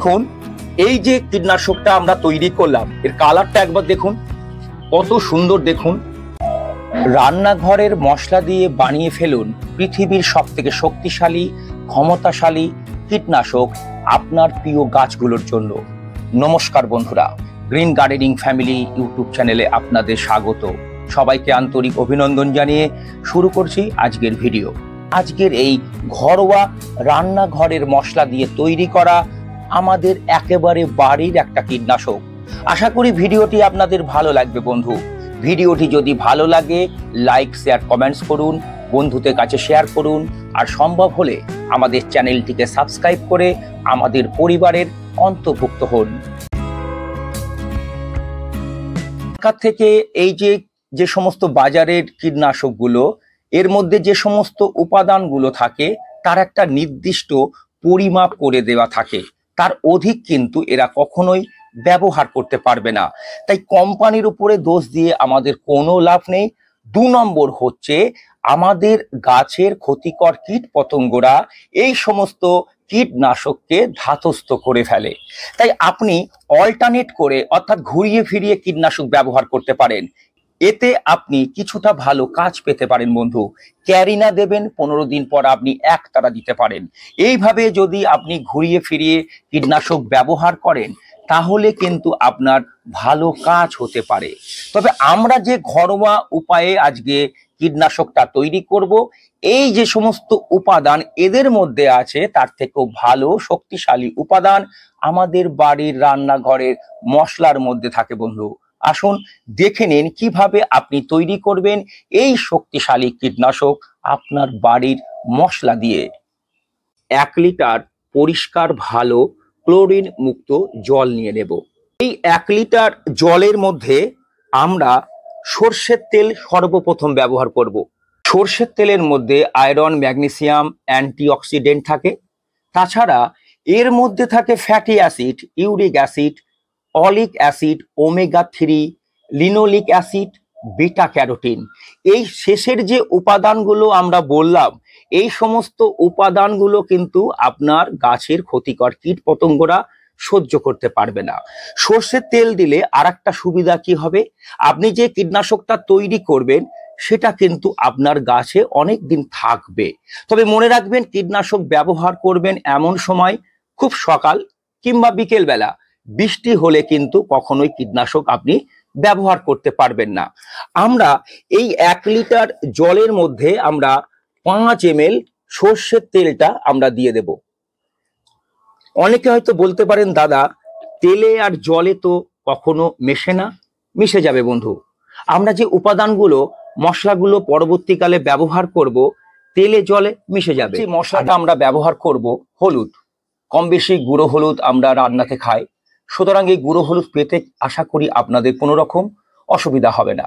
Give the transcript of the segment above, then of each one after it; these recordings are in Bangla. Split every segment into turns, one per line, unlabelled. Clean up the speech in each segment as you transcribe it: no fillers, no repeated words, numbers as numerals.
দেখুন এই যে কীটনাশকটা আমরা তৈরি করলাম, এর কালারটা একবার দেখুন, কত সুন্দর দেখুন। রান্নাঘরের মশলা দিয়ে বানিয়ে ফেলুন পৃথিবীর সবথেকে শক্তিশালী ক্ষমতাশালী কীটনাশক আপনার প্রিয় গাছগুলোর জন্য। নমস্কার বন্ধুরা, গ্রিন গার্ডেনিং ফ্যামিলি ইউটিউব চ্যানেলে আপনাদের স্বাগত। সবাইকে আন্তরিক অভিনন্দন জানিয়ে শুরু করছি আজকের ভিডিও। আজকের এই ঘরোয়া রান্নাঘরের মশলা দিয়ে তৈরি করা আমাদের একেবারে বাড়ির একটা কীটনাশক। আশা করি ভিডিওটি আপনাদের ভালো লাগবে বন্ধু। ভিডিওটি যদি ভালো লাগে লাইক শেয়ার কমেন্টস করুন, বন্ধুদের কাছে শেয়ার করুন, আর সম্ভব হলে আমাদের চ্যানেলটিকে সাবস্ক্রাইব করে আমাদের পরিবারের অন্তর্ভুক্ত হন। থেকে এই যে সমস্ত বাজারের কীটনাশকগুলো, এর মধ্যে যে সমস্ত উপাদানগুলো থাকে তার একটা নির্দিষ্ট পরিমাপ করে দেওয়া থাকে, তার অধিক কিন্তু এরা কখনোই ব্যবহার করতে পারবে না। তাই কোম্পানির উপরে দোষ দিয়ে আমাদের কোনো লাভ নেই। 2 নম্বর হচ্ছে আমাদের গাছের ক্ষতিকর কীট পতঙ্গরা এই সমস্ত কীটনাশককে ধাতস্থ করে ফেলে। তাই আপনি অল্টারনেট করে অর্থাৎ ঘুরিয়ে ফিরিয়ে কীটনাশক ব্যবহার করতে পারেন। এতে আপনি কিছুটা ভালো কাজ পেতে পারেন বন্ধু। ক্যারিনা দেবেন, 15 দিন পর আপনি একতারা দিতে পারেন। এইভাবে যদি আপনি ঘুরিয়ে ফিরিয়ে কীটনাশক ব্যবহার করেন তাহলে কিন্তু আপনার ভালো কাজ হতে পারে। তবে আমরা যে ঘরোয়া উপায়ে আজকে কীটনাশকটা তৈরি করব, এই যে সমস্ত উপাদান এদের মধ্যে আছে তার থেকেও ভালো শক্তিশালী উপাদান আমাদের বাড়ির রান্নাঘরের মশলার মধ্যে থাকে বন্ধু। আসুন দেখে নিন কিভাবে আপনি তৈরি করবেন এই শক্তিশালী কীটনাশক আপনার বাড়ির মশলা দিয়ে। 1 লিটার পরিষ্কার ভালো ক্লোরিন মুক্ত জল নিয়ে নেব। এই 1 লিটার জলের মধ্যে আমরা সর্ষের তেল সর্বপ্রথম ব্যবহার করব। সর্ষের তেলের মধ্যে আয়রন, ম্যাগনেসিয়াম, অ্যান্টিঅক্সিডেন্ট থাকে। তাছাড়া এর মধ্যে থাকে ফ্যাটি অ্যাসিড, ইউরিক অ্যাসিড, অলিক acid, omega 3, linoleic acid, beta carotene. এই শেষের যে উপাদানগুলো আমরা বললাম, এই সমস্ত উপাদানগুলো কিন্তু আপনার গাছের ক্ষতিকর কীট পতঙ্গরা সহ্য করতে পারবে না। সর্ষের তেল দিলে আরেকটা সুবিধা কি হবে, আপনি যে কীটনাশকটা তৈরি করবেন সেটা কিন্তু আপনার গাছে অনেক দিন থাকবে। তবে মনে রাখবেন কীটনাশক ব্যবহার করবেন এমন সময় খুব সকাল কিংবা বিকেল বেলা। বৃষ্টি হলে কিন্তু কখনোই কীটনাশক আপনি ব্যবহার করতে পারবেন না। আমরা এই 1 লিটার জলের মধ্যে আমরা 5 ml সর্ষের তেলটা আমরা দিয়ে দেব। অনেকে হয়তো বলতে পারেন দাদা তেলে আর জলে তো কখনো মেশে না। মিশে যাবে বন্ধু। আমরা যে উপাদানগুলো মশলাগুলো পরবর্তীকালে ব্যবহার করব তেলে জলে মিশে যাবে। যে মশলাটা আমরা ব্যবহার করব হলুদ, কম বেশি গুঁড়ো হলুদ আমরা রান্নাতে খাই, সুতরাং এই গুঁড়ো হলুদ পেতে আশা করি আপনাদের কোনো রকম অসুবিধা হবে না।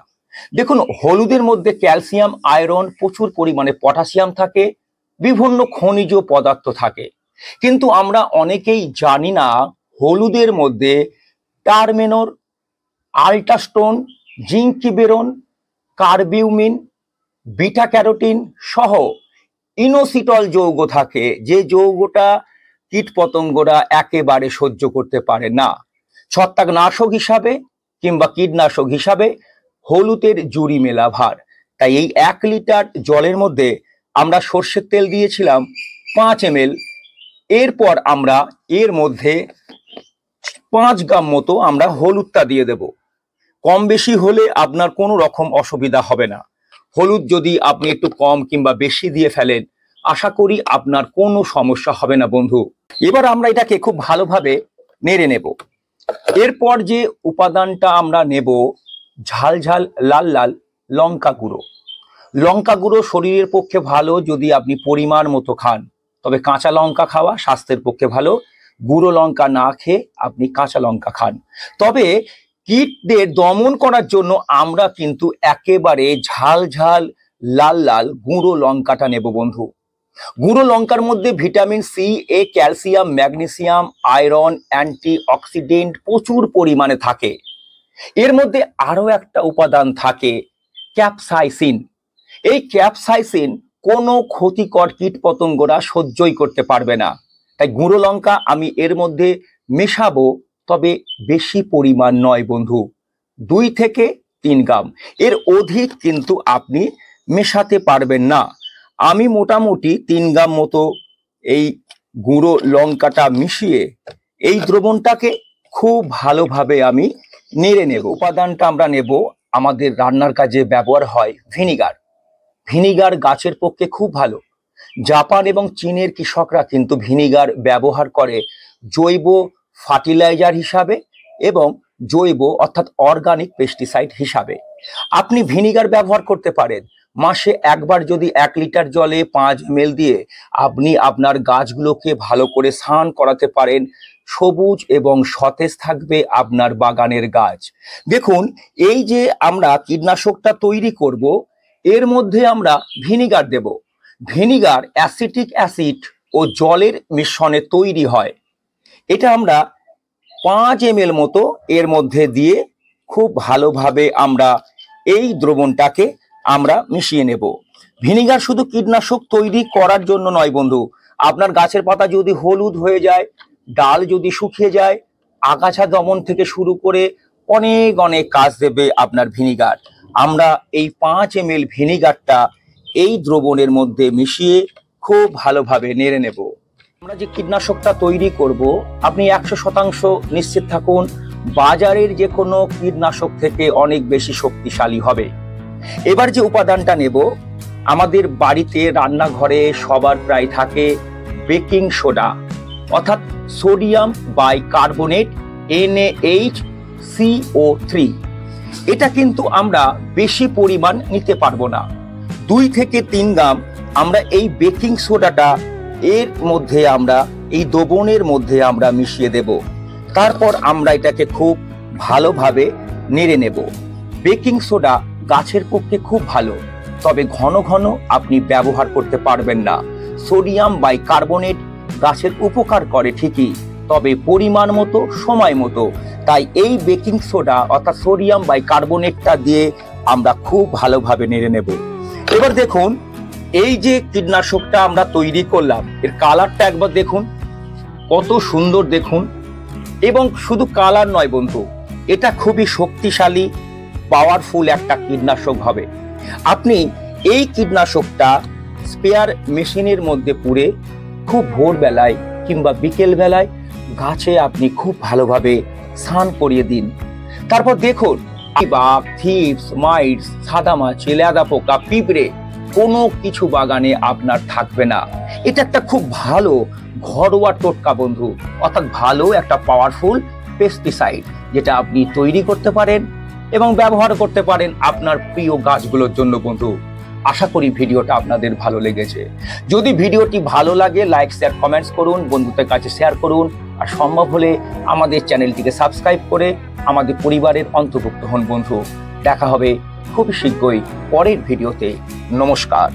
দেখুন হলুদের মধ্যে ক্যালসিয়াম, আয়রন, প্রচুর পরিমাণে পটাশিয়াম থাকে, বিভিন্ন খনিজ পদার্থ থাকে। কিন্তু আমরা অনেকেই জানি না হলুদের মধ্যে টারমেনর, আল্টাস্টোন, জিঙ্কিবেরন, কার্বিউমিন, বিটা ক্যারোটিন সহ ইনোসিটল যৌগ থাকে, যে যৌগটা কীটপতঙ্গরা একেবারে সহ্য করতে পারে না। ছত্রাকনাশক হিসাবে কিংবা কীটনাশক হিসাবে হলুদের জুড়ি মেলা ভার। তাই এই 1 লিটার জলের মধ্যে আমরা সর্ষের তেল দিয়েছিলাম 5 ml। এরপর আমরা এর মধ্যে 5 গ্রাম মতো আমরা হলুদটা দিয়ে দেব। কম বেশি হলে আপনার কোনো রকম অসুবিধা হবে না। হলুদ যদি আপনি একটু কম কিংবা বেশি দিয়ে ফেলেন আশা করি আপনার কোনো সমস্যা হবে না বন্ধু। এবার আমরা এটাকে খুব ভালোভাবে নেড়ে নেব। এরপর যে উপাদানটা আমরা নেব ঝাল ঝাল লাল লাল লঙ্কা গুঁড়ো। লঙ্কা গুঁড়ো শরীরের পক্ষে ভালো যদি আপনি পরিমাণ মতো খান, তবে কাঁচা লঙ্কা খাওয়া স্বাস্থ্যের পক্ষে ভালো। গুঁড়ো লঙ্কা না খেয়ে আপনি কাঁচা লঙ্কা খান। তবে কীটদের দমন করার জন্য আমরা কিন্তু একেবারে ঝাল ঝাল লাল লাল গুঁড়ো লঙ্কাটা নেব বন্ধু। গুঁড়ো লঙ্কার মধ্যে ভিটামিন সি, এ, ক্যালসিয়াম, ম্যাগনেসিয়াম, আয়রন, অ্যান্টিঅক্সিডেন্ট প্রচুর পরিমাণে থাকে। এর মধ্যে আরো একটা উপাদান থাকে ক্যাপসাইসিন। এই ক্যাপসাইসিন কোনো ক্ষতিকর কীটপতঙ্গরা সহ্যই করতে পারবে না। তাই গুঁড়ো লঙ্কা আমি এর মধ্যে মেশাবো, তবে বেশি পরিমাণ নয় বন্ধু, 2 থেকে 3 গ্রাম, এর অধিক কিন্তু আপনি মেশাতে পারবেন না। আমি মোটামুটি 3 গ্রাম মতো এই গুঁড়ো লঙ্কাটা মিশিয়ে এই দ্রবণটাকে খুব ভালোভাবে আমি নেড়ে নেব। উপাদানটা আমরা নেব, আমাদের রান্নার কাজে ব্যবহার হয় ভিনিগার। ভিনিগার গাছের পক্ষে খুব ভালো। জাপান এবং চীনের কৃষকরা কিন্তু ভিনিগার ব্যবহার করে জৈব ফার্টিলাইজার হিসাবে এবং জৈব অর্থাৎ অর্গানিক পেস্টিসাইড হিসাবে। আপনি ভিনিগার ব্যবহার করতে পারেন। মাসে একবার যদি 1 লিটার জলে 5 ml দিয়ে আপনি আপনার গাছগুলোকে ভালো করে স্নান করাতে পারেন, সবুজ এবং সতেজ থাকবে আপনার বাগানের গাছ। দেখুন, এই যে আমরা কীটনাশকটা তৈরি করব, এর মধ্যে আমরা ভিনিগার দেব। ভিনিগার অ্যাসিটিক অ্যাসিড ও জলের মিশ্রণে তৈরি হয়। এটা আমরা 5 ml মতো এর মধ্যে দিয়ে খুব ভালোভাবে আমরা এই দ্রবণটাকে আমরা মিশিয়ে নেব। ভিনিগার শুধু কীটনাশক তৈরি করার জন্য নয় বন্ধু, আপনার গাছের পাতা যদি হলুদ হয়ে যায়, ডাল যদি শুকিয়ে যায়, আগাছা দমন থেকে শুরু করে অনেক অনেক কাজ দেবে আপনার ভিনিগার। আমরা এই 5 ml ভিনিগারটা এই দ্রবণের মধ্যে মিশিয়ে খুব ভালোভাবে নেড়ে নেব। আমরা যে কীটনাশকটা তৈরি করব, আপনি 100% নিশ্চিত থাকুন বাজারের যে কোনো কীটনাশক থেকে অনেক বেশি শক্তিশালী হবে। এবার যে উপাদানটা নেব, আমাদের বাড়িতে রান্নাঘরে সবার প্রায় থাকে বেকিং সোডা অর্থাৎ সোডিয়াম বাইকার্বনেট NaHCO3। এটা কিন্তু আমরা বেশি পরিমাণ নিতে পারবো না, 2 থেকে 3 গ্রাম আমরা এই বেকিং সোডাটা এর মধ্যে আমরা এই দ্রবণের মধ্যে আমরা মিশিয়ে দেব। তারপর আমরা এটাকে খুব ভালোভাবে নেড়ে নেব। বেকিং সোডা গাছের পক্ষে খুব ভালো, তবে ঘন ঘন আপনি ব্যবহার করতে পারবেন না। সোডিয়াম বাইকার্বনেট গাছের উপকার করে ঠিকই, তবে পরিমাণ মতো, সময় মতো। তাই এই বেকিং সোডা অর্থাৎ সোডিয়াম বাইকার্বনেটটা দিয়ে আমরা খুব ভালোভাবে নেড়ে নেব। এবার দেখুন, এই যে কীটনাশকটা আমরা তৈরি করলাম, এর কালারটা একবার দেখুন, কত সুন্দর দেখুন। এবং শুধু কালার নয় বন্ধু, এটা খুবই শক্তিশালী পাওয়ারফুল একটা কীটনাশক হবে। আপনি এই কীটনাশকটা স্প্রেয়ার মেশিনের মধ্যে পুরে খুব ভোরবেলায় কিংবা বিকেল বেলায় গাছে আপনি খুব ভালোভাবে স্নান করিয়ে দিন। তারপর দেখুন, বাঘ, থিপস, মাইটস, সাদামাছি, লেদা পোকা, পিঁপড়ে কোনো কিছু বাগানে আপনার থাকবে না। এটা একটা খুব ভালো ঘরোয়া টোটকা বন্ধু, অর্থাৎ ভালো একটা পাওয়ারফুল পেস্টিসাইড, যেটা আপনি তৈরি করতে পারেন এবং ব্যবহার করতে পারেন আপনার প্রিয় গাছগুলোর জন্য বন্ধু। আশা করি ভিডিওটা আপনাদের ভালো লেগেছে। যদি ভিডিওটি ভালো লাগে, লাইক, শেয়ার, কমেন্টস করুন, বন্ধুদের কাছে শেয়ার করুন, আর সম্ভব হলে আমাদের চ্যানেলটিকে সাবস্ক্রাইব করে আমাদের পরিবারের অন্তর্ভুক্ত হন বন্ধু। দেখা হবে খুব শীঘ্রই পরের ভিডিওতে। নমস্কার।